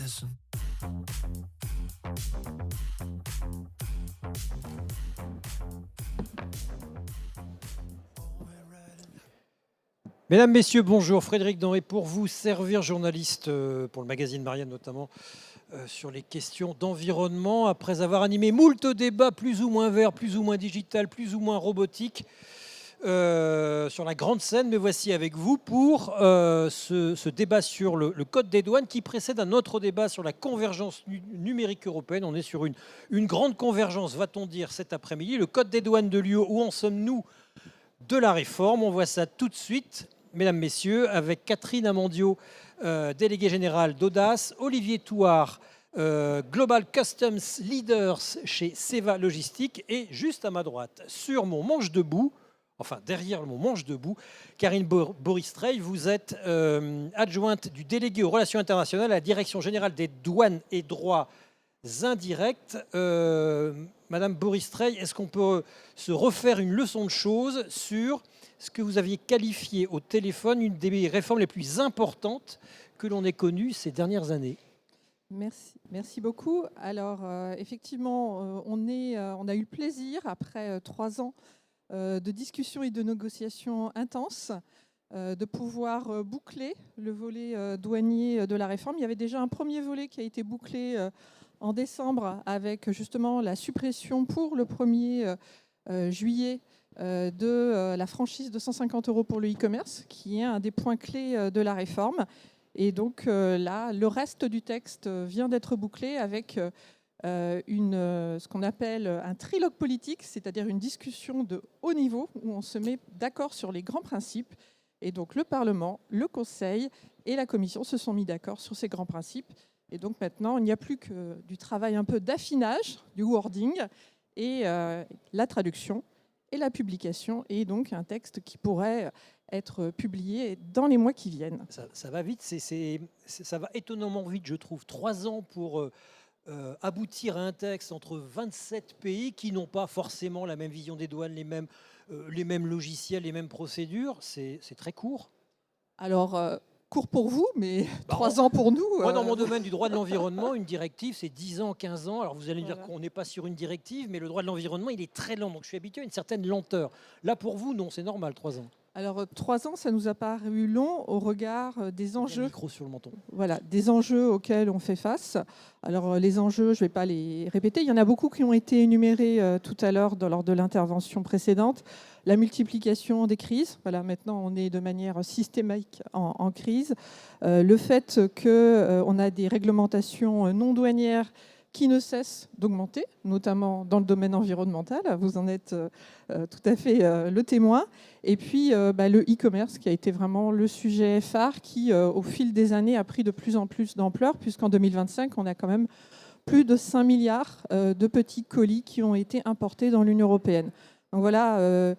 listen. Mesdames, Messieurs, bonjour. Frédéric Denré pour vous servir, journaliste pour le magazine Marianne notamment, sur les questions d'environnement. Après avoir animé moult débats plus ou moins verts, plus ou moins digital, plus ou moins robotique, sur la grande scène, me voici avec vous pour ce débat sur le code des douanes qui précède un autre débat sur la convergence numérique européenne. On est sur une grande convergence, va-t-on dire, cet après-midi. Le code des douanes de l'UE, où en sommes-nous de la réforme? On voit ça tout de suite, mesdames, messieurs, avec Catherine Amandio, déléguée générale d'Audace, Olivier Touard, Global Customs Leaders chez Seva Logistique, et juste à ma droite, sur mon manche debout, enfin derrière mon manche debout, Karine Boris-Trey, vous êtes adjointe du délégué aux relations internationales à la Direction générale des douanes et droits indirects. Madame Boris-Trey, est-ce qu'on peut se refaire une leçon de choses sur ce que vous aviez qualifié au téléphone une des réformes les plus importantes que l'on ait connues ces dernières années? Merci beaucoup. Alors, effectivement, on a eu le plaisir, après 3 ans de discussions et de négociations intenses, de pouvoir boucler le volet douanier de la réforme. Il y avait déjà un premier volet qui a été bouclé en décembre avec justement la suppression pour le 1er juillet de la franchise de 150 € pour le e-commerce, qui est un des points clés de la réforme. Et donc là, le reste du texte vient d'être bouclé avec ce qu'on appelle un trilogue politique, c'est-à-dire une discussion de haut niveau où on se met d'accord sur les grands principes. Et donc le Parlement, le Conseil et la Commission se sont mis d'accord sur ces grands principes. Et donc maintenant, il n'y a plus que du travail un peu d'affinage, du wording, et la traduction et la publication, et donc un texte qui pourrait être publié dans les mois qui viennent. Ça va vite, ça va étonnamment vite, je trouve. 3 ans pour aboutir à un texte entre 27 pays qui n'ont pas forcément la même vision des douanes, les mêmes logiciels, les mêmes procédures. C'est très court. Alors, court pour vous, mais 3 ans pour nous. Moi, dans mon domaine du droit de l'environnement, une directive, c'est 10 ans, 15 ans. Alors, vous allez me dire Voilà. qu'on n'est pas sur une directive, mais le droit de l'environnement, il est très lent. Donc, je suis habitué à une certaine lenteur. Là, pour vous, non, c'est normal, 3 ans. Alors, 3 ans, ça nous a paru long au regard des enjeux. Micro sur le menton. Voilà, des enjeux auxquels on fait face. Alors, les enjeux, je ne vais pas les répéter. Il y en a beaucoup qui ont été énumérés tout à l'heure lors de l'intervention précédente. La multiplication des crises. Voilà, maintenant, on est de manière systématique en crise. Le fait qu'on a des réglementations non douanières qui ne cessent d'augmenter, notamment dans le domaine environnemental. Vous en êtes tout à fait le témoin. Et puis, le e-commerce, qui a été vraiment le sujet phare, qui, au fil des années, a pris de plus en plus d'ampleur, puisqu'en 2025, on a quand même plus de 5 milliards de petits colis qui ont été importés dans l'Union européenne. Donc voilà,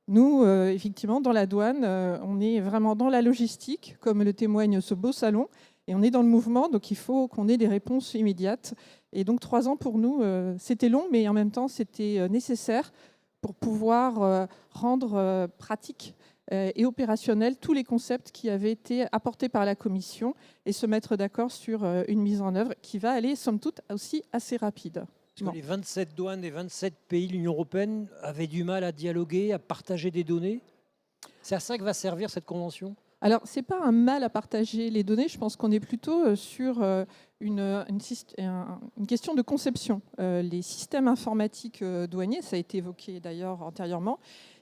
nous, effectivement, dans la douane, on est vraiment dans la logistique, comme le témoigne ce beau salon, et on est dans le mouvement, donc il faut qu'on ait des réponses immédiates. Et donc 3 ans pour nous, c'était long, mais en même temps, c'était nécessaire pour pouvoir rendre pratique et opérationnel tous les concepts qui avaient été apportés par la Commission et se mettre d'accord sur une mise en œuvre qui va aller, somme toute, aussi assez rapide. Parce que les 27 douanes des 27 pays de l'Union européenne avaient du mal à dialoguer, à partager des données. C'est à ça que va servir cette convention? Alors, ce n'est pas un mal à partager les données. Je pense qu'on est plutôt sur une question de conception. Les systèmes informatiques douaniers, ça a été évoqué d'ailleurs antérieurement,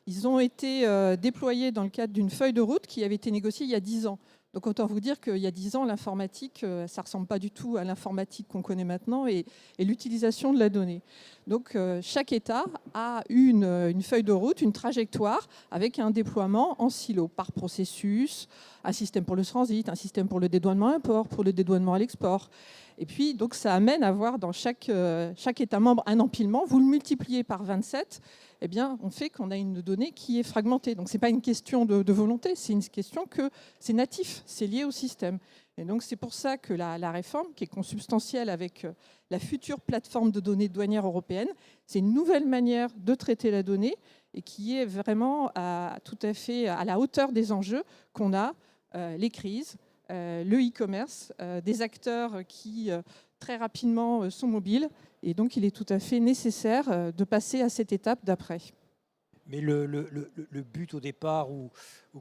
ils ont été déployés dans le cadre d'une feuille de route qui avait été négociée il y a 10 ans. Donc autant vous dire qu'il y a 10 ans, l'informatique, ça ne ressemble pas du tout à l'informatique qu'on connaît maintenant et l'utilisation de la donnée. Donc chaque État a une feuille de route, une trajectoire avec un déploiement en silo par processus, un système pour le transit, un système pour le dédouanement à l'import, pour le dédouanement à l'export. Et puis donc ça amène à avoir dans chaque État membre un empilement. Vous le multipliez par 27, eh bien, on fait qu'on a une donnée qui est fragmentée. Donc, ce n'est pas une question de volonté, c'est une question que c'est natif, c'est lié au système. Et donc, c'est pour ça que la réforme, qui est consubstantielle avec la future plateforme de données douanières européenne, c'est une nouvelle manière de traiter la donnée et qui est vraiment tout à fait à la hauteur des enjeux qu'on a, les crises, le e-commerce, des acteurs qui très rapidement sont mobiles. Et donc, il est tout à fait nécessaire de passer à cette étape d'après. Mais le but au départ, ou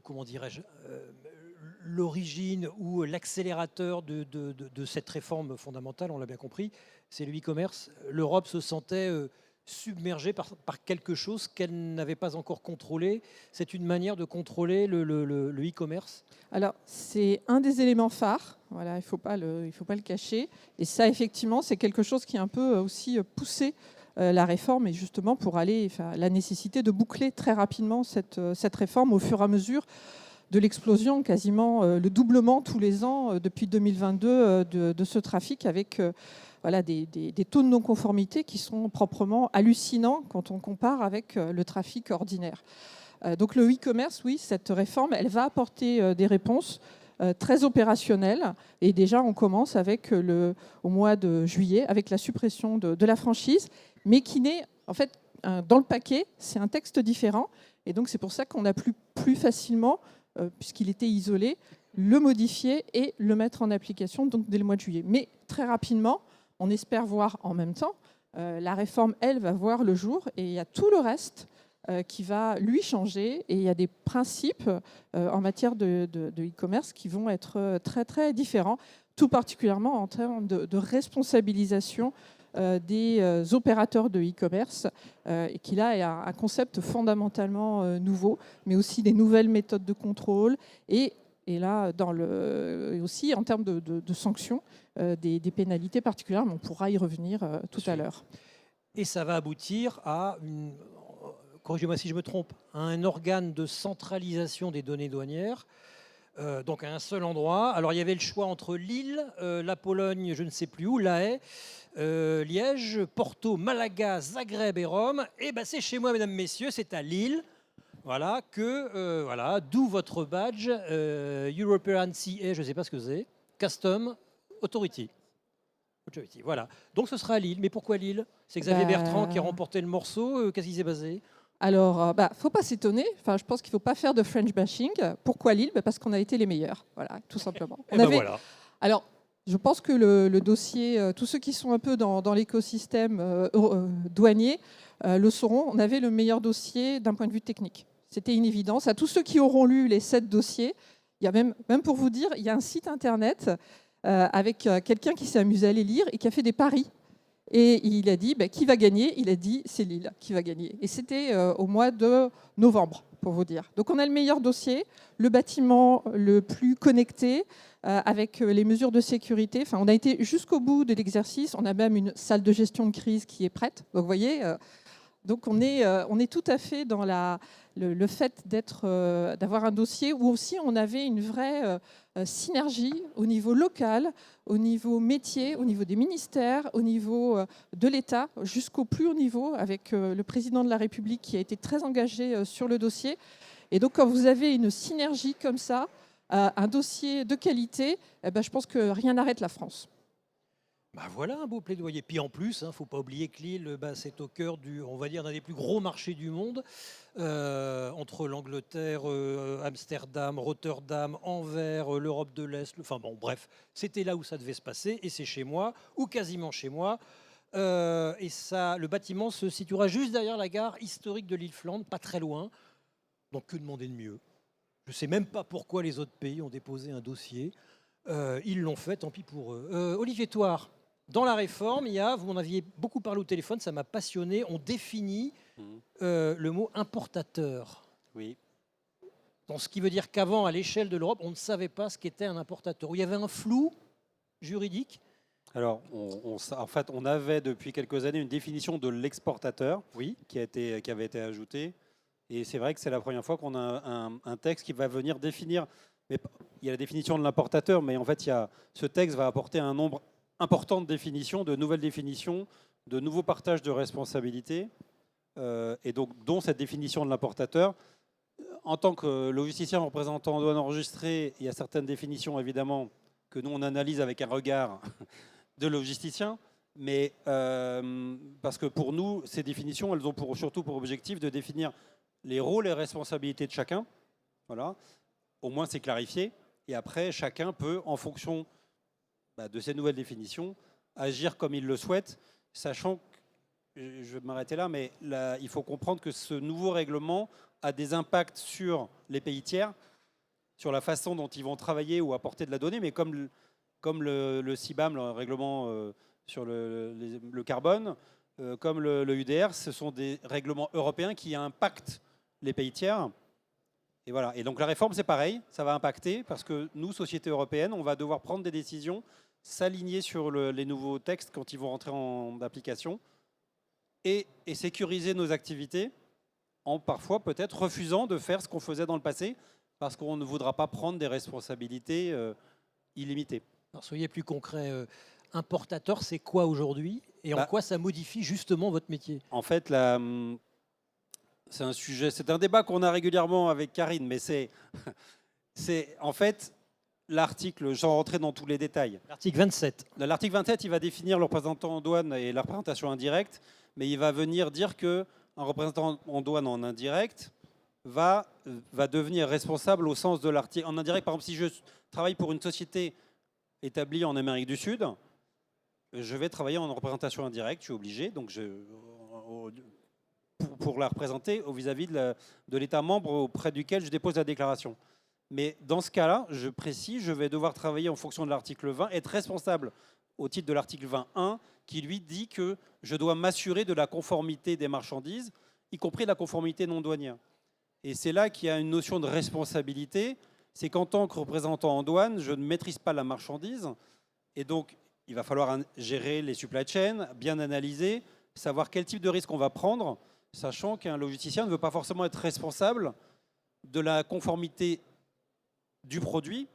comment dirais-je, l'origine ou l'accélérateur de cette réforme fondamentale, on l'a bien compris, c'est le e-commerce. L'Europe se sentait submergée par quelque chose qu'elle n'avait pas encore contrôlé. C'est une manière de contrôler le e-commerce. Alors, c'est un des éléments phares, voilà, il ne faut pas le cacher. Et ça, effectivement, c'est quelque chose qui a un peu aussi poussé la réforme, et justement pour la nécessité de boucler très rapidement cette réforme au fur et à mesure de l'explosion, quasiment le doublement tous les ans depuis 2022 de ce trafic, avec des taux de non-conformité qui sont proprement hallucinants quand on compare avec le trafic ordinaire. Donc le e-commerce, oui, cette réforme, elle va apporter des réponses très opérationnelles. Et déjà, on commence au mois de juillet avec la suppression de la franchise, mais qui n'est, en fait, dans le paquet, c'est un texte différent. Et donc, c'est pour ça qu'on a plus facilement, puisqu'il était isolé, le modifier et le mettre en application donc, dès le mois de juillet. Mais très rapidement, on espère voir en même temps, la réforme, elle, va voir le jour, et il y a tout le reste qui va lui changer, et il y a des principes en matière de e-commerce qui vont être très très différents, tout particulièrement en termes de responsabilisation des opérateurs de e-commerce, et qui là est un concept fondamentalement nouveau, mais aussi des nouvelles méthodes de contrôle, et là aussi en termes de sanctions, des pénalités particulières, mais on pourra y revenir tout à l'heure. Et ça va aboutir à corrigez-moi si je me trompe, à un organe de centralisation des données douanières, donc à un seul endroit. Alors il y avait le choix entre Lille, la Pologne, je ne sais plus où, La Haye, Liège, Porto, Malaga, Zagreb et Rome. Et ben c'est chez moi, mesdames, messieurs, c'est à Lille. Voilà, d'où votre badge, European CA, je ne sais pas ce que c'est, Custom Authority. Voilà. Donc ce sera à Lille. Mais pourquoi Lille? C'est Xavier Bertrand qui a remporté le morceau. Qu'est-ce qui s'est passé? Alors, faut pas s'étonner. Enfin, je pense qu'il faut pas faire de French bashing. Pourquoi Lille? Parce qu'on a été les meilleurs. Voilà, tout simplement. Voilà. Alors, je pense que le dossier, tous ceux qui sont un peu dans l'écosystème douanier le sauront. On avait le meilleur dossier d'un point de vue technique. C'était une évidence. À tous ceux qui auront lu les 7 dossiers, il y a même pour vous dire, il y a un site internet avec quelqu'un qui s'est amusé à les lire et qui a fait des paris. Et il a dit, qui va gagner? Il a dit, c'est Lille qui va gagner. Et c'était au mois de novembre, pour vous dire. Donc on a le meilleur dossier, le bâtiment le plus connecté, avec les mesures de sécurité. Enfin, on a été jusqu'au bout de l'exercice. On a même une salle de gestion de crise qui est prête. Donc vous voyez, donc on est tout à fait dans le fait d'avoir un dossier où aussi on avait une vraie synergie au niveau local, au niveau métier, au niveau des ministères, au niveau de l'État, jusqu'au plus haut niveau, avec le président de la République qui a été très engagé sur le dossier. Et donc quand vous avez une synergie comme ça, un dossier de qualité, je pense que rien n'arrête la France. Voilà un beau plaidoyer. Puis en plus, il ne faut pas oublier que Lille, c'est au cœur on va dire, d'un des plus gros marchés du monde, entre l'Angleterre, Amsterdam, Rotterdam, Anvers, l'Europe de l'Est. Bref, c'était là où ça devait se passer, et c'est chez moi, ou quasiment chez moi. Et ça, le bâtiment se situera juste derrière la gare historique de Lille-Flandre, pas très loin. Donc que demander de mieux? Je ne sais même pas pourquoi les autres pays ont déposé un dossier. Ils l'ont fait, tant pis pour eux. Olivier Thouard, dans la réforme, vous m'en aviez beaucoup parlé au téléphone, ça m'a passionné. On définit le mot importateur. Oui. Donc, ce qui veut dire qu'avant, à l'échelle de l'Europe, on ne savait pas ce qu'était un importateur. Où il y avait un flou juridique. Alors, en fait, on avait depuis quelques années une définition de l'exportateur, oui, qui avait été ajoutée. Et c'est vrai que c'est la première fois qu'on a un texte qui va venir définir. Mais il y a la définition de l'importateur, mais en fait, ce texte va apporter un nombre important de définitions, de nouvelles définitions, de nouveaux partages de responsabilités, et donc dont cette définition de l'importateur. En tant que logisticien représentant en douane enregistrée, il y a certaines définitions, évidemment, que nous, on analyse avec un regard de logisticien, mais parce que pour nous, ces définitions, elles ont surtout pour objectif de définir les rôles et responsabilités de chacun. Voilà. Au moins, c'est clarifié. Et après, chacun peut, en fonction de ces nouvelles définitions, agir comme il le souhaite, sachant que, je vais m'arrêter là, mais là, il faut comprendre que ce nouveau règlement a des impacts sur les pays tiers, sur la façon dont ils vont travailler ou apporter de la donnée, mais comme le CBAM, le règlement sur le carbone, comme le UDR, ce sont des règlements européens qui impactent les pays tiers. Et voilà. Et donc la réforme, c'est pareil, ça va impacter parce que nous, société européenne, on va devoir prendre des décisions, s'aligner sur les nouveaux textes quand ils vont rentrer en application et sécuriser nos activités en parfois peut-être refusant de faire ce qu'on faisait dans le passé parce qu'on ne voudra pas prendre des responsabilités illimitées. Alors, soyez plus concret. Importateur, c'est quoi aujourd'hui et en quoi ça modifie justement votre métier? En fait, c'est un sujet, c'est un débat qu'on a régulièrement avec Karine, mais c'est en fait l'article, sans rentrer dans tous les détails. L'article 27. L'article 27, il va définir le représentant en douane et la représentation indirecte, mais il va venir dire qu'un représentant en douane en indirect va devenir responsable au sens de l'article. En indirect, par exemple, si je travaille pour une société établie en Amérique du Sud, je vais travailler en représentation indirecte, je suis obligé, donc pour la représenter vis-à-vis de l'État membre auprès duquel je dépose la déclaration. Mais dans ce cas-là, je précise, je vais devoir travailler en fonction de l'article 20, être responsable au titre de l'article 20.1, qui lui dit que je dois m'assurer de la conformité des marchandises, y compris la conformité non douanière. Et c'est là qu'il y a une notion de responsabilité, c'est qu'en tant que représentant en douane, je ne maîtrise pas la marchandise, et donc il va falloir gérer les supply chains, bien analyser, savoir quel type de risque on va prendre, sachant qu'un logisticien ne veut pas forcément être responsable de la conformité du produit.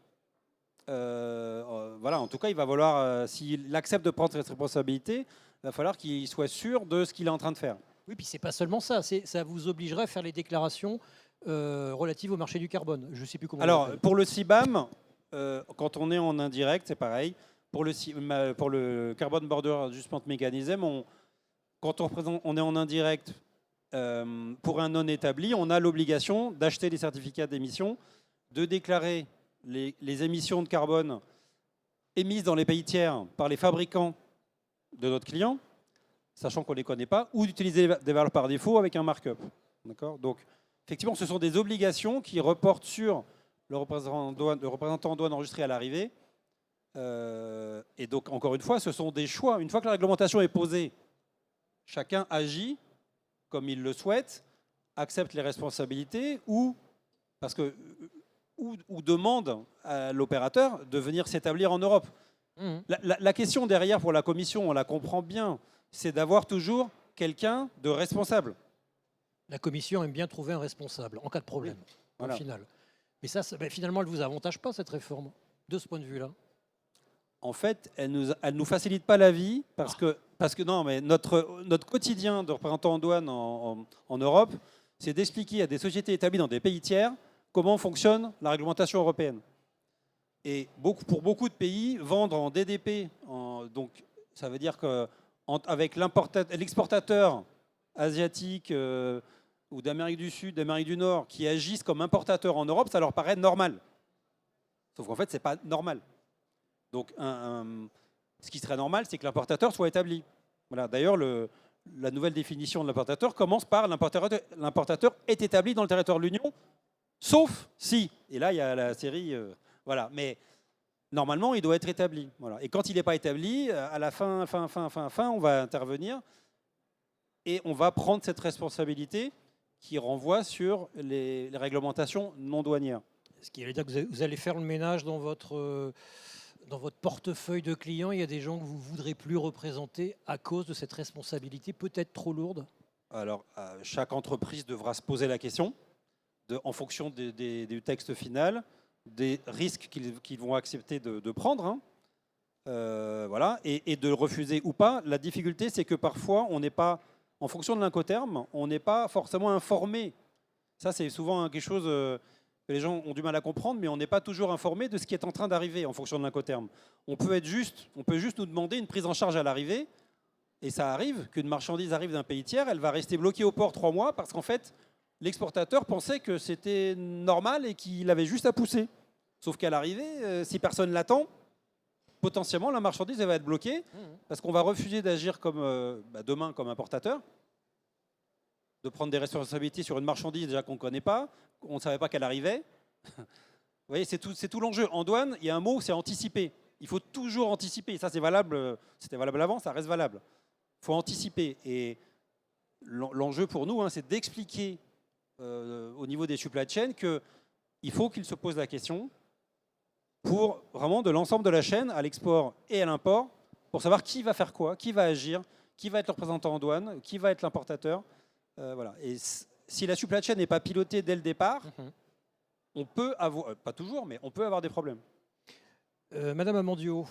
Voilà, en tout cas, il va falloir, s'il accepte de prendre cette responsabilité, il va falloir qu'il soit sûr de ce qu'il est en train de faire. Oui, puis c'est pas seulement ça, ça vous obligerait à faire les déclarations relatives au marché du carbone. Je ne sais plus comment. Alors, pour le CBAM, quand on est en indirect, c'est pareil. Pour le Carbon Border Adjustment Mechanism, quand on est en indirect pour un non établi, on a l'obligation d'acheter des certificats d'émission, de déclarer les émissions de carbone émises dans les pays tiers par les fabricants de notre client, sachant qu'on ne les connaît pas, ou d'utiliser des valeurs par défaut avec un markup. Donc, effectivement, ce sont des obligations qui reportent sur le représentant en douane enregistré à l'arrivée. Et donc, encore une fois, ce sont des choix. Une fois que la réglementation est posée, chacun agit comme il le souhaite, accepte les responsabilités ou demande à l'opérateur de venir s'établir en Europe. Mmh. La question derrière pour la Commission, on la comprend bien, c'est d'avoir toujours quelqu'un de responsable. La Commission aime bien trouver un responsable en cas de problème, oui, voilà. Au final. Mais ça, finalement, elle ne vous avantage pas, cette réforme, de ce point de vue-là? En fait, elle nous facilite pas la vie parce que non, mais notre quotidien de représentant en douane en Europe, c'est d'expliquer à des sociétés établies dans des pays tiers comment fonctionne la réglementation européenne. Et pour beaucoup de pays, vendre en DDP, donc ça veut dire qu'avec l'exportateur asiatique ou d'Amérique du Sud, d'Amérique du Nord, qui agissent comme importateurs en Europe, ça leur paraît normal. Sauf qu'en fait, ce n'est pas normal. Donc, ce qui serait normal, c'est que l'importateur soit établi. Voilà. D'ailleurs, la nouvelle définition de l'importateur commence par l'importateur est établi dans le territoire de l'Union, sauf si. Et là, il y a la série. Voilà. Mais normalement, il doit être établi. Voilà. Et quand il n'est pas établi, à la fin, on va intervenir et on va prendre cette responsabilité qui renvoie sur les réglementations non douanières. Ce qui veut dire que vous allez faire le ménage dans votre portefeuille de clients. Il y a des gens que vous ne voudrez plus représenter à cause de cette responsabilité peut-être trop lourde? Alors, chaque entreprise devra se poser la question, en fonction du texte final, des risques qu'ils vont accepter de prendre, hein. Voilà, et de refuser ou pas. La difficulté, c'est que parfois, on n'est pas, en fonction de l'Incoterm, on n'est pas forcément informé. Ça, c'est souvent quelque chose que les gens ont du mal à comprendre, mais on n'est pas toujours informé de ce qui est en train d'arriver en fonction de l'Incoterm. On peut juste nous demander une prise en charge à l'arrivée, et ça arrive qu'une marchandise arrive d'un pays tiers, elle va rester bloquée au port 3 mois parce qu'en fait, l'exportateur pensait que c'était normal et qu'il avait juste à pousser. Sauf qu'à l'arrivée, si personne l'attend, potentiellement la marchandise elle va être bloquée parce qu'on va refuser d'agir comme demain comme importateur, de prendre des responsabilités sur une marchandise déjà qu'on ne connaît pas, on ne savait pas qu'elle arrivait. Vous voyez, c'est tout l'enjeu. En douane, il y a un mot, c'est anticiper. Il faut toujours anticiper. Ça, c'est valable. C'était valable avant, ça reste valable. Il faut anticiper. Et l'enjeu pour nous, c'est d'expliquer au niveau des supply chains qu'il faut qu'ils se posent la question pour vraiment de l'ensemble de la chaîne, à l'export et à l'import, pour savoir qui va faire quoi, qui va agir, qui va être le représentant en douane, qui va être l'importateur. Voilà. Et si la supply chain n'est pas pilotée dès le départ, on peut avoir, pas toujours, mais on peut avoir des problèmes. Madame Amandio,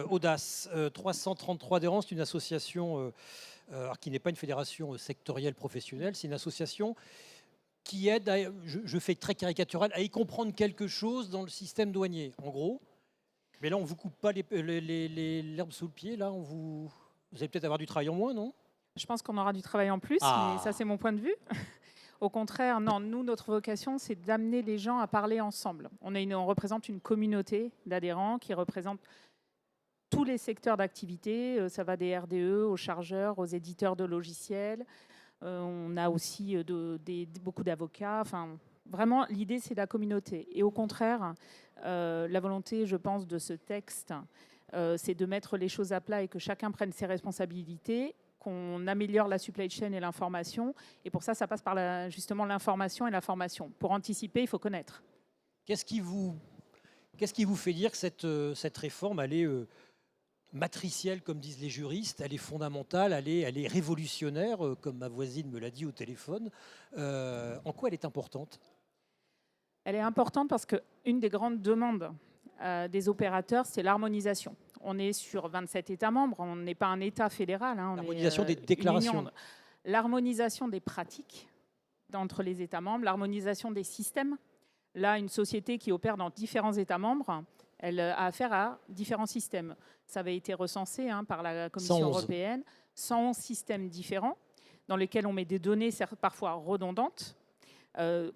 Audace, 333 adhérents, c'est une association qui n'est pas une fédération sectorielle professionnelle, c'est une association qui aide, je fais très caricatural, à y comprendre quelque chose dans le système douanier, en gros. Mais là, on ne vous coupe pas l'herbe sous le pied, là, vous allez peut-être avoir du travail en moins, non? Je pense qu'on aura du travail en plus, mais ça, c'est mon point de vue. Au contraire, non, nous, notre vocation, c'est d'amener les gens à parler ensemble. On représente une communauté d'adhérents qui représente tous les secteurs d'activité. Ça va des RDE aux chargeurs, aux éditeurs de logiciels. On a aussi beaucoup d'avocats. Enfin, vraiment, l'idée, c'est la communauté. Et au contraire, la volonté, je pense, de ce texte, c'est de mettre les choses à plat et que chacun prenne ses responsabilités, qu'on améliore la supply chain et l'information. Et pour ça, ça passe par justement l'information et la formation. Pour anticiper, il faut connaître. Qu'est-ce qui vous fait dire que cette réforme, elle est matricielle, comme disent les juristes, elle est fondamentale, elle est révolutionnaire, comme ma voisine me l'a dit au téléphone. En quoi elle est importante? Elle est importante parce qu'une des grandes demandes des opérateurs, c'est l'harmonisation. On est sur 27 États membres, on n'est pas un État fédéral. L'harmonisation des déclarations. L'harmonisation des pratiques entre les États membres, l'harmonisation des systèmes. Là, une société qui opère dans différents États membres, elle a affaire à différents systèmes. Ça avait été recensé par la Commission 111. européenne. 111 systèmes différents dans lesquels on met des données parfois redondantes,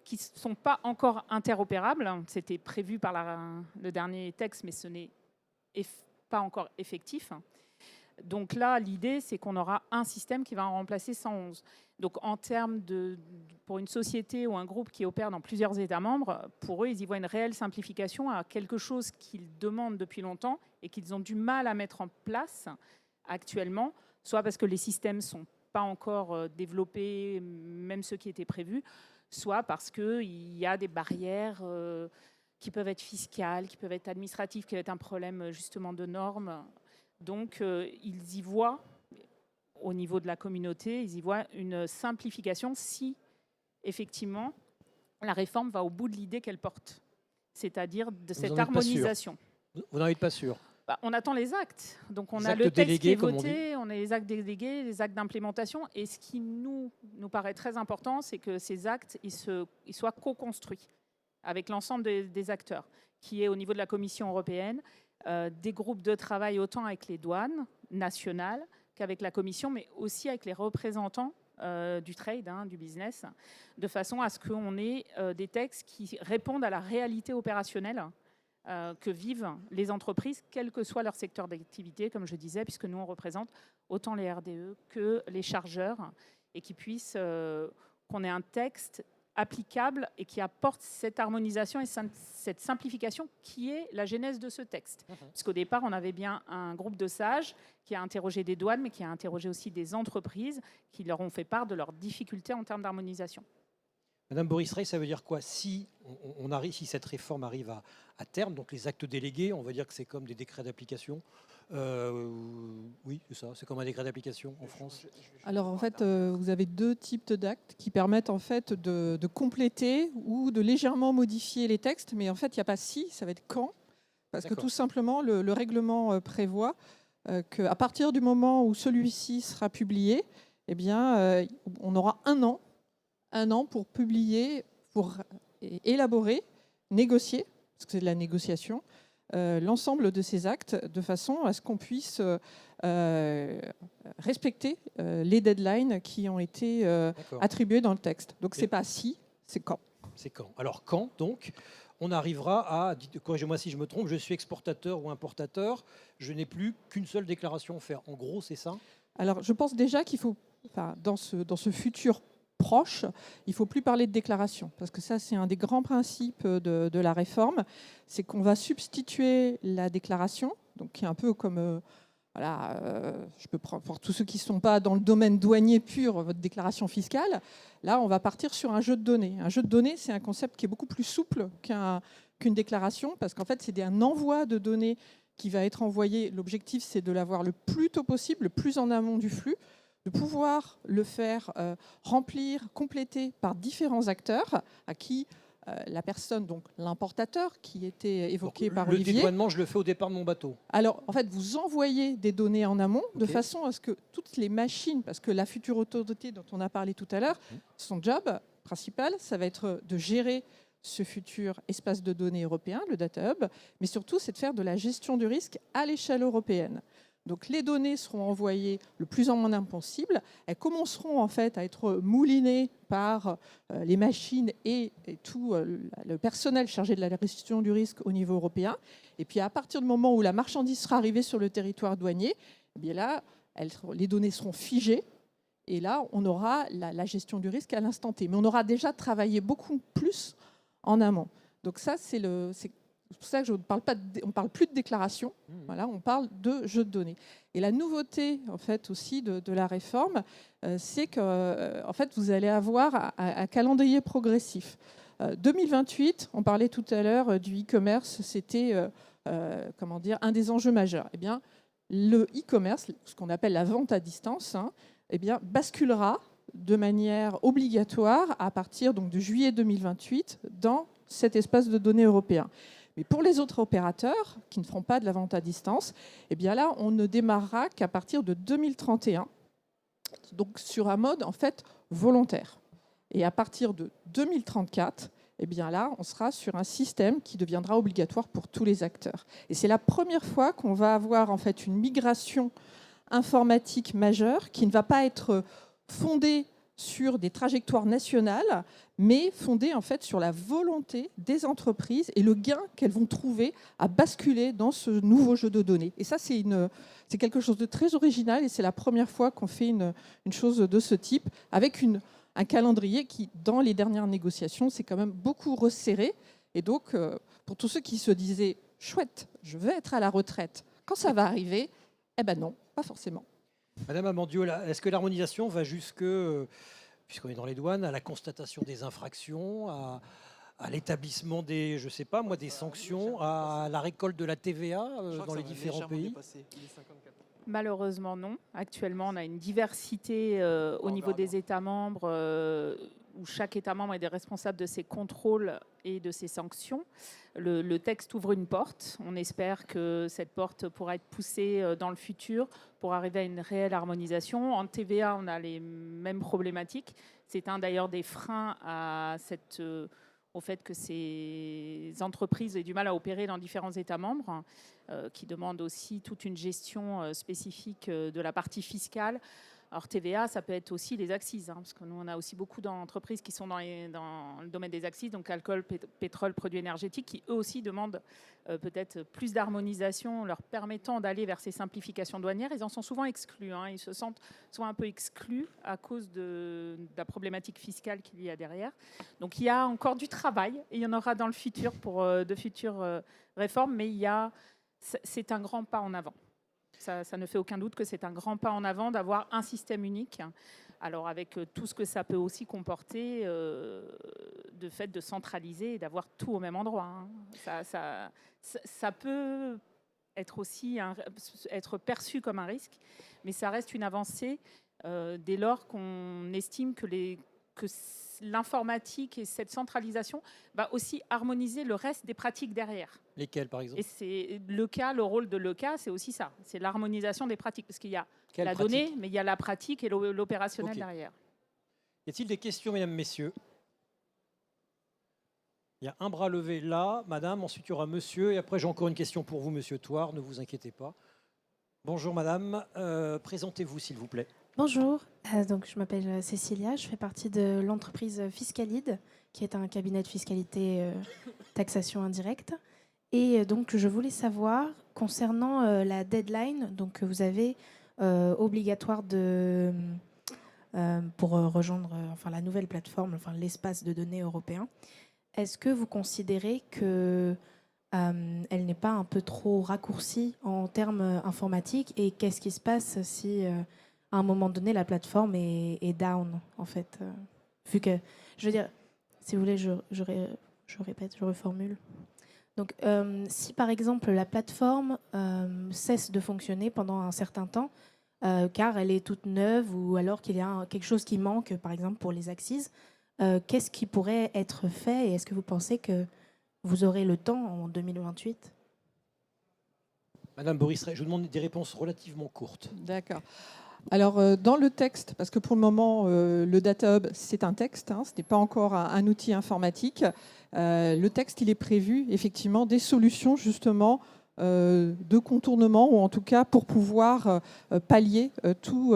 qui ne sont pas encore interopérables. C'était prévu par le dernier texte, mais ce n'est pas encore effectif. Donc là, l'idée, c'est qu'on aura un système qui va en remplacer 111. Donc en termes pour une société ou un groupe qui opère dans plusieurs États membres, pour eux, ils y voient une réelle simplification à quelque chose qu'ils demandent depuis longtemps et qu'ils ont du mal à mettre en place actuellement, soit parce que les systèmes ne sont pas encore développés, même ceux qui étaient prévus, soit parce qu'il y a des barrières qui peuvent être fiscales, qui peuvent être administratives, qui peuvent être un problème justement de normes. Donc ils y voient, au niveau de la communauté, ils y voient une simplification si, effectivement, la réforme va au bout de l'idée qu'elle porte, c'est-à-dire de cette harmonisation. Vous n'en êtes pas sûr? On attend les actes. Donc on les a actes le texte délégués, qui est voté, on a les actes délégués, les actes d'implémentation. Et ce qui nous paraît très important, c'est que ces actes ils soient co-construits avec l'ensemble des acteurs, qui est au niveau de la Commission européenne, des groupes de travail autant avec les douanes nationales qu'avec la Commission, mais aussi avec les représentants du trade, du business, de façon à ce qu'on ait des textes qui répondent à la réalité opérationnelle que vivent les entreprises, quel que soit leur secteur d'activité, comme je disais, puisque nous, on représente autant les RDE que les chargeurs, et qui puissent, qu'on ait un texte applicable et qui apporte cette harmonisation et cette simplification qui est la genèse de ce texte. Parce qu'au départ, on avait bien un groupe de sages qui a interrogé des douanes, mais qui a interrogé aussi des entreprises qui leur ont fait part de leurs difficultés en termes d'harmonisation. Madame Boris-Rey, ça veut dire quoi? Si cette réforme arrive à terme, donc les actes délégués, on va dire que c'est comme des décrets d'application. Oui, c'est ça, c'est comme un décret d'application en France. Alors en fait, vous avez deux types d'actes qui permettent en fait de compléter ou de légèrement modifier les textes, mais en fait, il n'y a pas si, ça va être quand. Parce que tout simplement, le règlement prévoit qu'à partir du moment où celui-ci sera publié, eh bien, on aura un an pour publier, pour élaborer, négocier, parce que c'est de la négociation, l'ensemble de ces actes de façon à ce qu'on puisse respecter les deadlines qui ont été attribués dans le texte. Donc c'est pas si, c'est quand. C'est quand. Alors quand, donc, on arrivera à, corrigez-moi si je me trompe, je suis exportateur ou importateur, je n'ai plus qu'une seule déclaration à faire. En gros, c'est ça? Alors, je pense déjà qu'il faut, dans ce futur proche, il ne faut plus parler de déclaration, parce que ça, c'est un des grands principes de la réforme, c'est qu'on va substituer la déclaration, donc qui est un peu comme, je peux prendre pour tous ceux qui ne sont pas dans le domaine douanier pur, votre déclaration fiscale, là, on va partir sur un jeu de données. Un jeu de données, c'est un concept qui est beaucoup plus souple qu'une déclaration, parce qu'en fait, c'est un envoi de données qui va être envoyé. L'objectif, c'est de l'avoir le plus tôt possible, le plus en amont du flux, de pouvoir le faire remplir, compléter par différents acteurs à qui la personne, donc l'importateur qui était évoqué par Olivier. Le dédouanement, je le fais au départ de mon bateau. Alors, en fait, vous envoyez des données en amont de façon à ce que toutes les machines, parce que la future autorité dont on a parlé tout à l'heure, son job principal, ça va être de gérer ce futur espace de données européen, le Data Hub, mais surtout, c'est de faire de la gestion du risque à l'échelle européenne. Donc les données seront envoyées le plus en amont possible. Elles commenceront en fait à être moulinées par les machines et tout le personnel chargé de la gestion du risque au niveau européen. Et puis à partir du moment où la marchandise sera arrivée sur le territoire douanier, eh bien là, les données seront figées. Et là, on aura la gestion du risque à l'instant T. Mais on aura déjà travaillé beaucoup plus en amont. Donc ça, c'est pour ça que on ne parle plus de déclaration, voilà, on parle de jeu de données. Et la nouveauté en fait, aussi de la réforme, c'est que en fait, vous allez avoir un calendrier progressif. 2028, on parlait tout à l'heure du e-commerce, c'était un des enjeux majeurs. Eh bien, le e-commerce, ce qu'on appelle la vente à distance, eh bien, basculera de manière obligatoire à partir donc, de juillet 2028 dans cet espace de données européen. Mais pour les autres opérateurs qui ne feront pas de la vente à distance, eh bien là, on ne démarrera qu'à partir de 2031, donc sur un mode en fait volontaire. Et à partir de 2034, eh bien là, on sera sur un système qui deviendra obligatoire pour tous les acteurs. Et c'est la première fois qu'on va avoir en fait une migration informatique majeure qui ne va pas être fondée sur des trajectoires nationales, mais fondée en fait sur la volonté des entreprises et le gain qu'elles vont trouver à basculer dans ce nouveau jeu de données. Et ça, c'est quelque chose de très original et c'est la première fois qu'on fait une chose de ce type avec un calendrier qui, dans les dernières négociations, s'est quand même beaucoup resserré. Et donc, pour tous ceux qui se disaient « chouette, je veux être à la retraite », quand ça va arriver, eh ben non, pas forcément. Madame Amandio, est-ce que l'harmonisation va jusque, puisqu'on est dans les douanes, à la constatation des infractions, à l'établissement des, je sais pas moi, des sanctions, à la récolte de la TVA dans les différents pays? Malheureusement, non. Actuellement, on a une diversité au niveau des États membres où chaque État membre est responsable de ses contrôles et de ses sanctions. Le texte ouvre une porte. On espère que cette porte pourra être poussée dans le futur pour arriver à une réelle harmonisation. En TVA, on a les mêmes problématiques. C'est d'ailleurs des freins au fait que ces entreprises aient du mal à opérer dans différents États membres, qui demandent aussi toute une gestion spécifique de la partie fiscale. Alors TVA, ça peut être aussi les accises, parce que nous, on a aussi beaucoup d'entreprises qui sont dans le domaine des accises, donc alcool, pétrole, produits énergétiques, qui eux aussi demandent peut-être plus d'harmonisation, leur permettant d'aller vers ces simplifications douanières. Ils en sont souvent exclus, ils se sentent souvent un peu exclus à cause de la problématique fiscale qu'il y a derrière. Donc il y a encore du travail, et il y en aura dans le futur pour de futures réformes, mais c'est un grand pas en avant. Ça ne fait aucun doute que c'est un grand pas en avant d'avoir un système unique. Alors avec tout ce que ça peut aussi comporter de fait de centraliser et d'avoir tout au même endroit. Ça peut être aussi être perçu comme un risque, mais ça reste une avancée dès lors qu'on estime que l'informatique et cette centralisation va aussi harmoniser le reste des pratiques derrière. Lesquelles, par exemple? Et c'est le rôle de l'ECA, c'est aussi ça, c'est l'harmonisation des pratiques, parce qu'il y a Quelle la pratique? donnée, mais il y a la pratique et l'opérationnel derrière. Y a-t-il des questions, mesdames, messieurs? Il y a un bras levé là, madame, ensuite il y aura monsieur, et après j'ai encore une question pour vous, monsieur Thouars, ne vous inquiétez pas. Bonjour madame, présentez-vous s'il vous plaît. Bonjour, donc je m'appelle Cécilia, je fais partie de l'entreprise Fiscalide qui est un cabinet de fiscalité taxation indirecte. Et donc, je voulais savoir, concernant la deadline donc, que vous avez obligatoire pour rejoindre la nouvelle plateforme, l'espace de données européen, est-ce que vous considérez qu'elle n'est pas un peu trop raccourcie en termes informatiques? Et qu'est-ce qui se passe si, à un moment donné, la plateforme est down, en fait vu que, je veux dire, si vous voulez, je répète, je reformule. Donc, si par exemple la plateforme cesse de fonctionner pendant un certain temps, car elle est toute neuve ou alors qu'il y a quelque chose qui manque, par exemple pour les Axis, qu'est-ce qui pourrait être fait et est-ce que vous pensez que vous aurez le temps en 2028? Madame Boris, je vous demande des réponses relativement courtes. D'accord. Alors, dans le texte, parce que pour le moment, le Data Hub, c'est un texte, ce n'est pas encore un outil informatique. Le texte, il est prévu, effectivement, des solutions, justement, de contournement, ou en tout cas pour pouvoir pallier tout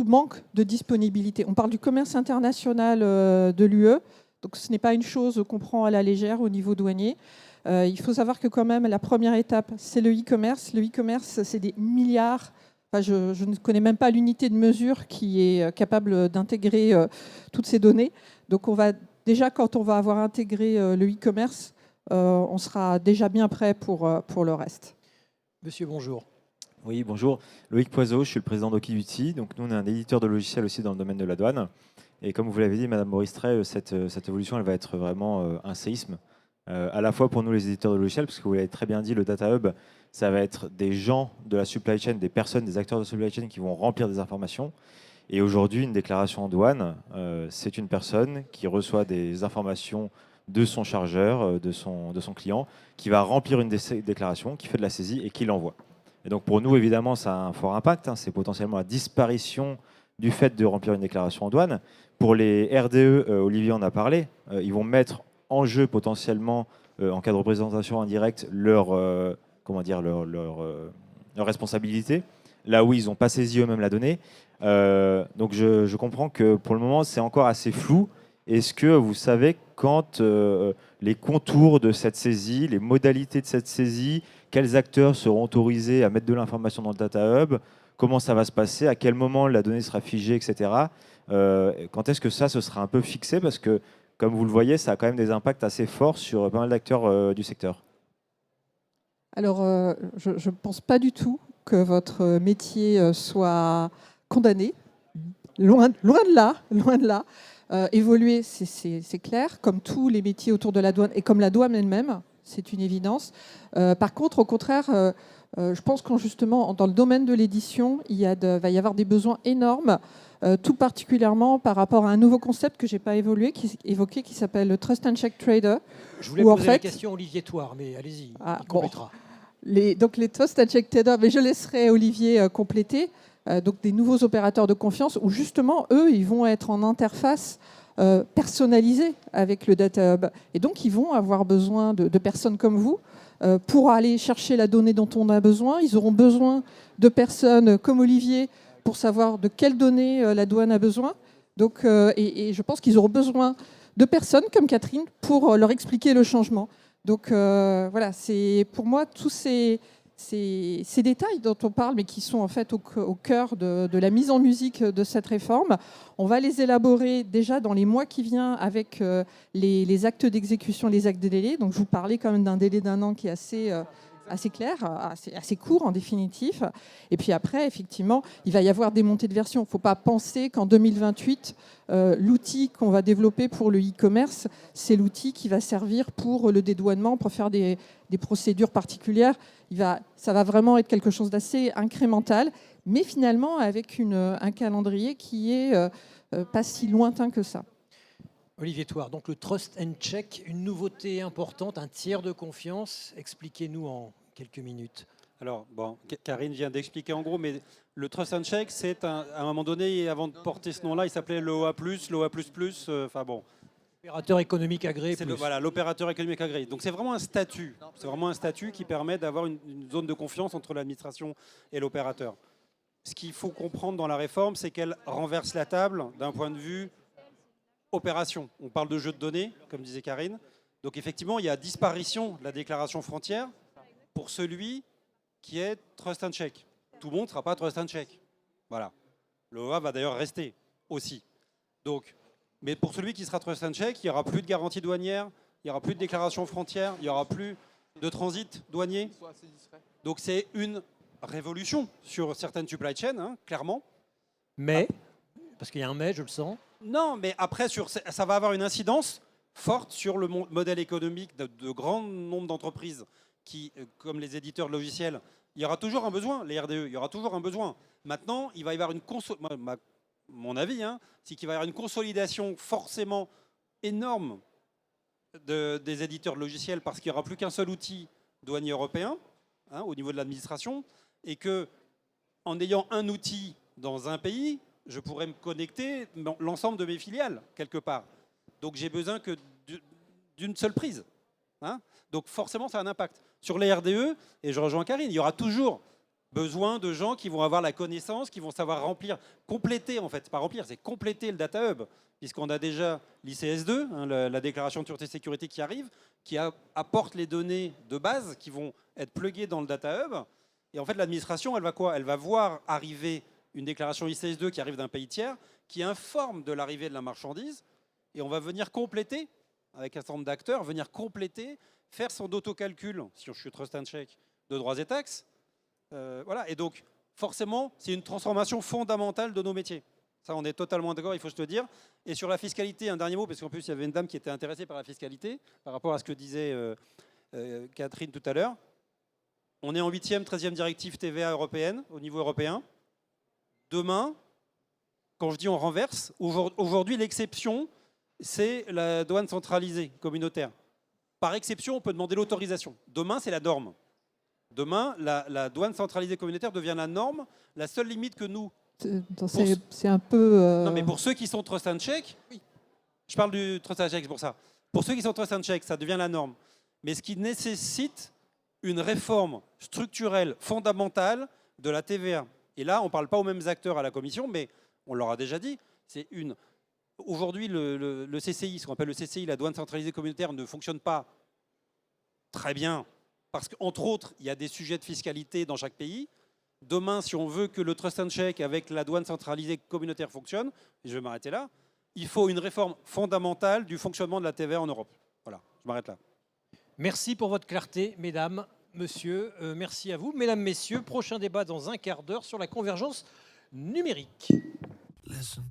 manque de disponibilité. On parle du commerce international de l'UE, donc ce n'est pas une chose qu'on prend à la légère au niveau douanier. Il faut savoir que quand même, la première étape, c'est le e-commerce. Le e-commerce, c'est des milliards. Enfin, je ne connais même pas l'unité de mesure qui est capable d'intégrer toutes ces données. Donc, déjà, quand on va avoir intégré le e-commerce, on sera déjà bien prêt pour le reste. Monsieur, bonjour. Oui, bonjour. Loïc Poiseau, je suis le président d'Okivuti. Donc, nous, on est un éditeur de logiciels aussi dans le domaine de la douane. Et comme vous l'avez dit, Madame Moristret, cette évolution, elle va être vraiment un séisme. À la fois pour nous, les éditeurs de logiciels, parce que vous l'avez très bien dit, le Data Hub, ça va être des gens de la supply chain, des personnes, des acteurs de la supply chain qui vont remplir des informations. Et aujourd'hui, une déclaration en douane, c'est une personne qui reçoit des informations de son chargeur, de son client, qui va remplir une déclaration, qui fait de la saisie et qui l'envoie. Et donc pour nous, évidemment, ça a un fort impact. C'est potentiellement la disparition du fait de remplir une déclaration en douane. Pour les RDE, Olivier en a parlé, ils vont mettre en jeu potentiellement, en cas de représentation indirecte, leur responsabilité, là où ils n'ont pas saisi eux-mêmes la donnée. Donc je comprends que pour le moment, c'est encore assez flou. Est-ce que vous savez quand les contours de cette saisie, les modalités de cette saisie, quels acteurs seront autorisés à mettre de l'information dans le Data Hub, comment ça va se passer, à quel moment la donnée sera figée, etc. Quand est-ce que ça se sera un peu fixé? Parce que, comme vous le voyez, ça a quand même des impacts assez forts sur pas mal d'acteurs du secteur. Alors, je ne pense pas du tout que votre métier soit condamné. Loin de là, loin de là. Évoluer, c'est clair, comme tous les métiers autour de la douane et comme la douane elle-même, c'est une évidence. Par contre, au contraire, je pense que justement, dans le domaine de l'édition, va y avoir des besoins énormes, tout particulièrement par rapport à un nouveau concept que je n'ai pas évoqué, qui s'appelle le Trust and Check Trader. Je voulais poser la question Olivier Thouard, mais allez-y, il complétera. Donc les Trust and Check Trader, mais je laisserai Olivier compléter. Donc des nouveaux opérateurs de confiance où justement, eux, ils vont être en interface personnalisée avec le Data Hub. Et donc, ils vont avoir besoin de personnes comme vous pour aller chercher la donnée dont on a besoin. Ils auront besoin de personnes comme Olivier pour savoir de quelles données la douane a besoin. Donc, et je pense qu'ils auront besoin de personnes comme Catherine pour leur expliquer le changement. Donc voilà, c'est pour moi tous ces détails dont on parle, mais qui sont en fait au cœur de la mise en musique de cette réforme. On va les élaborer déjà dans les mois qui viennent avec les actes d'exécution, les actes de délai. Donc je vous parlais quand même d'un délai d'1 an qui est assez clair, assez court en définitif. Et puis après, effectivement, il va y avoir des montées de version. Il ne faut pas penser qu'en 2028, l'outil qu'on va développer pour le e-commerce, c'est l'outil qui va servir pour le dédouanement, pour faire des procédures particulières. Ça va vraiment être quelque chose d'assez incrémental, mais finalement avec un calendrier qui est pas si lointain que ça. Olivier Thouard, donc le Trust and Check, une nouveauté importante, un tiers de confiance. Expliquez-nous en quelques minutes. Alors, bon, Karine vient d'expliquer en gros, mais le Trust and Check, c'est à un moment donné, avant de porter ce nom-là, il s'appelait l'OA+, l'OA++, enfin bon. Opérateur économique agréé. Voilà, l'opérateur économique agréé. Donc c'est vraiment un statut. C'est vraiment un statut qui permet d'avoir une zone de confiance entre l'administration et l'opérateur. Ce qu'il faut comprendre dans la réforme, c'est qu'elle renverse la table d'un point de vue opération. On parle de jeu de données, comme disait Karine. Donc effectivement, il y a disparition de la déclaration frontière pour celui qui est trust and check. Tout le monde ne sera pas trust and check. Voilà. L'OA va d'ailleurs rester aussi. Donc, mais pour celui qui sera trust and check, il n'y aura plus de garantie douanière, il n'y aura plus de déclaration frontière, il n'y aura plus de transit douanier. Donc c'est une révolution sur certaines supply chains, hein, clairement. Mais, parce qu'il y a un mais, je le sens. Non, mais après, ça va avoir une incidence forte sur le modèle économique de grand nombre d'entreprises qui, comme les éditeurs de logiciels, il y aura toujours un besoin, les RDE, il y aura toujours un besoin. Maintenant, il va y avoir une mon avis, hein, c'est qu'il va y avoir une consolidation forcément énorme des éditeurs de logiciels parce qu'il n'y aura plus qu'un seul outil douanier européen, hein, au niveau de l'administration, et que en ayant un outil dans un pays, je pourrais me connecter dans l'ensemble de mes filiales, quelque part. Donc j'ai besoin que d'une seule prise. Hein. Donc forcément, ça a un impact. Sur les RDE, et je rejoins Karine, il y aura toujours besoin de gens qui vont avoir la connaissance, qui vont savoir remplir, compléter en fait, pas remplir, c'est compléter le data hub, puisqu'on a déjà l'ICS2, hein, la déclaration de sûreté et sécurité qui arrive, qui apporte les données de base qui vont être pluguées dans le data hub. Et en fait, l'administration, elle va quoi? Elle va voir arriver une déclaration ICS2 qui arrive d'un pays tiers, qui informe de l'arrivée de la marchandise, et on va venir compléter, avec un certain nombre d'acteurs, venir compléter, faire son autocalcul, si je suis trust and check, de droits et taxes. Voilà. Et donc, forcément, c'est une transformation fondamentale de nos métiers. Ça, on est totalement d'accord, il faut se le dire. Et sur la fiscalité, un dernier mot, parce qu'en plus, il y avait une dame qui était intéressée par la fiscalité, par rapport à ce que disait Catherine tout à l'heure. On est en 8e, 13e directive TVA européenne, au niveau européen. Demain, quand je dis on renverse, aujourd'hui, l'exception, c'est la douane centralisée communautaire. Par exception, on peut demander l'autorisation. Demain, c'est la norme. Demain, la douane centralisée communautaire devient la norme. La seule limite que nous... C'est un peu... Non, mais pour ceux qui sont trust and check, oui. Je parle du trust and check, c'est pour ça. Pour ceux qui sont trust and check, ça devient la norme. Mais ce qui nécessite une réforme structurelle fondamentale de la TVA. Et là, on ne parle pas aux mêmes acteurs à la Commission, mais on leur a déjà dit, c'est une... Aujourd'hui, le CCI, ce qu'on appelle le CCI, la douane centralisée communautaire, ne fonctionne pas très bien. Parce qu'entre autres, il y a des sujets de fiscalité dans chaque pays. Demain, si on veut que le trust and check avec la douane centralisée communautaire fonctionne, et je vais m'arrêter là, il faut une réforme fondamentale du fonctionnement de la TVA en Europe. Voilà, je m'arrête là. Merci pour votre clarté, mesdames, monsieur. Merci à vous. Mesdames, messieurs, prochain débat dans un quart d'heure sur la convergence numérique. Listen.